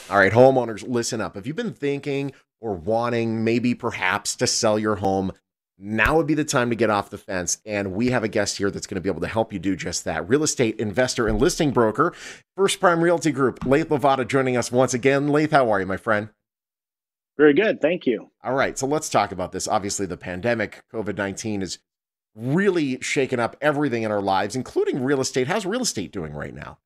All right, homeowners, listen up. If you've been thinking or wanting, maybe perhaps to sell your home, now would be the time to get off the fence. And we have a guest here that's going to be able to help you do just that. Real estate investor and listing broker, First Prime Realty Group, Laith Lovato joining us once again. Laith, how are you, my friend? Very good. Thank you. All right, so let's talk about this. Obviously, the pandemic, COVID-19, is really shaken up everything in our lives, including real estate. How's real estate doing right now?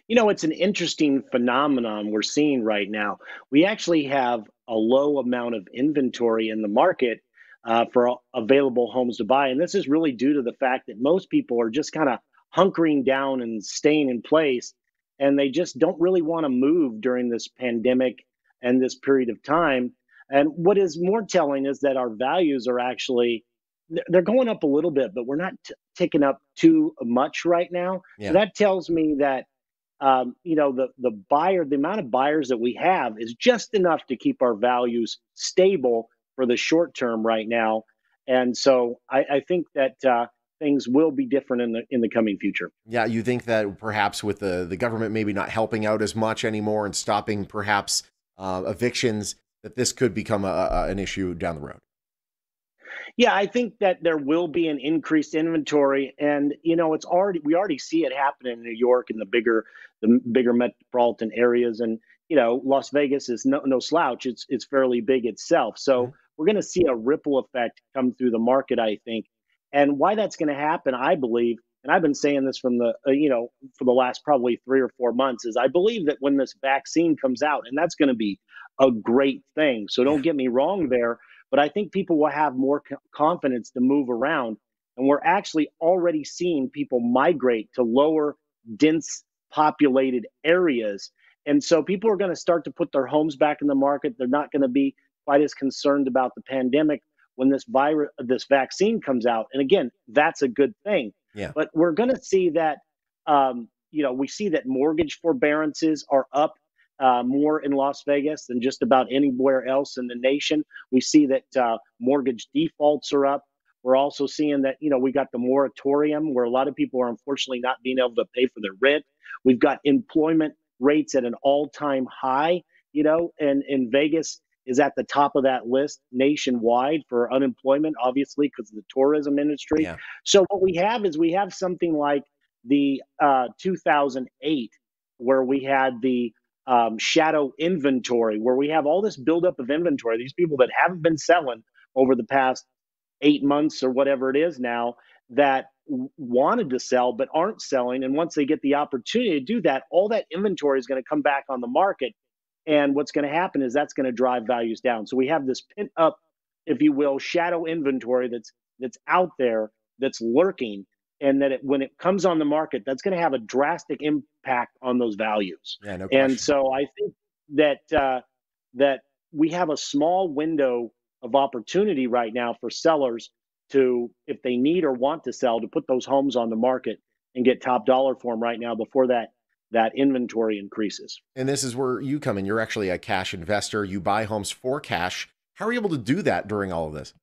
It's an interesting phenomenon we're seeing right now. We actually have a low amount of inventory in the market for available homes to buy. And this is really due to the fact that most people are just kind of hunkering down and staying in place. And they just don't really want to move during this pandemic and this period of time. And what is more telling is that our values are actually they're going up a little bit, but we're not ticking up too much right now. So Yeah. that tells me that the amount of buyers that we have is just enough to keep our values stable for the short term right now. And so I think that things will be different in the coming future. Yeah, you think that perhaps with the government maybe not helping out as much anymore and stopping perhaps evictions, that this could become an issue down the road. Yeah, I think that there will be an increased inventory, and it's already we already see it happen in New York and the bigger metropolitan areas, and Las Vegas is no slouch. It's fairly big itself, so Mhm. we're going to see a ripple effect come through the market, I think, and why that's going to happen, I believe, and I've been saying this from for the last probably 3 or 4 months, is I believe that when this vaccine comes out, and that's going to be a great thing. So Yeah. don't get me wrong there, but I think people will have more confidence to move around. And we're actually already seeing people migrate to lower, dense populated areas. And so people are going to start to put their homes back in the market. They're not going to be quite as concerned about the pandemic when this vaccine comes out. And again, that's a good thing. Yeah. But we're going to see that, we see that mortgage forbearances are up more in Las Vegas than just about anywhere else in the nation. We see that mortgage defaults are up. We're also seeing that, we got the moratorium where a lot of people are unfortunately not being able to pay for their rent. We've got employment rates at an all time high, and in Vegas is at the top of that list nationwide for unemployment, obviously, because of the tourism industry. Yeah. So what we have something like the 2008, where we had the shadow inventory, where we have all this buildup of inventory, these people that haven't been selling over the past 8 months or whatever it is now, that wanted to sell but aren't selling. And once they get the opportunity to do that, all that inventory is going to come back on the market. And what's going to happen is that's going to drive values down. So we have this pent up, if you will, shadow inventory that's out there, that's lurking, and that when it comes on the market, that's going to have a drastic impact on those values. Yeah, no And question. so I think that that we have a small window of opportunity right now for sellers to, if they need or want to sell, to put those homes on the market and get top dollar for them right now before that inventory increases. And this is where you come in. You're actually a cash investor. You buy homes for cash. How are you able to do that during all of this?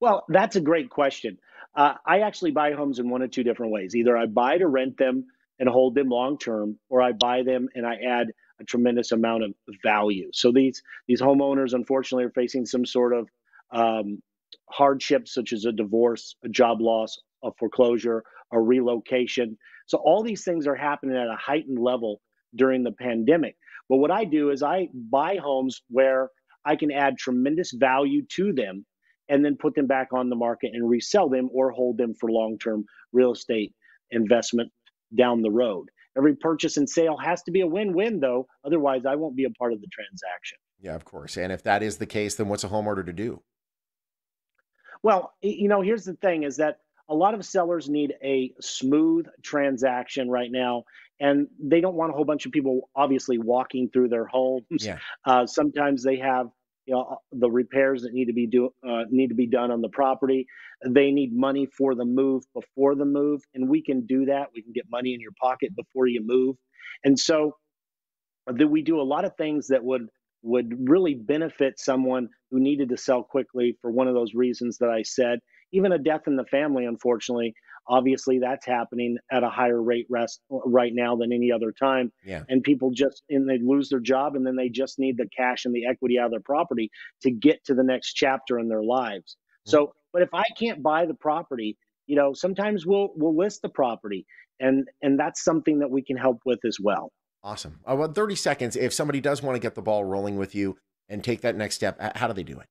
Well, that's a great question. I actually buy homes in one of two different ways. Either I buy to rent them and hold them long term, or I buy them and I add a tremendous amount of value. So these homeowners, unfortunately, are facing some sort of um, hardship, such as a divorce, a job loss, a foreclosure, a relocation. So all these things are happening at a heightened level during the pandemic. But what I do is I buy homes where I can add tremendous value to them and then put them back on the market and resell them or hold them for long-term real estate investment down the road. Every purchase and sale has to be a win-win, though. Otherwise, I won't be a part of the transaction. Yeah, of course. And if that is the case, then what's a homeowner to do? Well, here's the thing is that a lot of sellers need a smooth transaction right now, and they don't want a whole bunch of people obviously walking through their homes. Yeah. Sometimes they have, the repairs that need to be done on the property. They need money for the move before the move, and we can do that. We can get money in your pocket before you move, and so that we do a lot of things that would really benefit someone who needed to sell quickly for one of those reasons that I said. Even a death in the family, unfortunately, Obviously, that's happening at a higher rate right now than any other time. Yeah. And people they lose their job, and then they just need the cash and the equity out of their property to get to the next chapter in their lives. Mhm. So, but if I can't buy the property, sometimes we'll list the property, and that's something that we can help with as well. Awesome. Well, 30 seconds. If somebody does want to get the ball rolling with you and take that next step, how do they do it?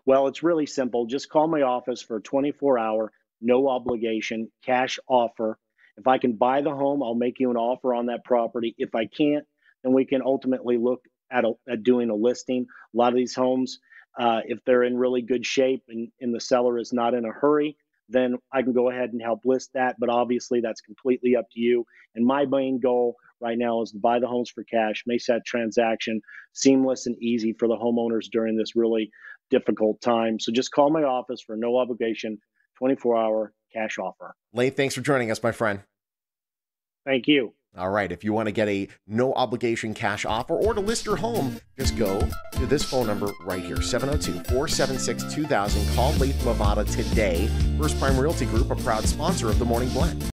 Well, it's really simple. Just call my office for a 24-hour, no obligation cash offer. If I can buy the home, I'll make you an offer on that property. If I can't, then we can ultimately look at doing a listing. A lot of these homes, if they're in really good shape and the seller is not in a hurry, then I can go ahead and help list that. But obviously, that's completely up to you. And my main goal right now is to buy the homes for cash, make that transaction seamless and easy for the homeowners during this really difficult time. So just call my office for no obligation, 24-hour cash offer. Laith, thanks for joining us, my friend. Thank you. All right. If you want to get a no obligation cash offer or to list your home, just go to this phone number right here, 702-476-2000. Call Laith Lavada today. First Prime Realty Group, a proud sponsor of the Morning Blend.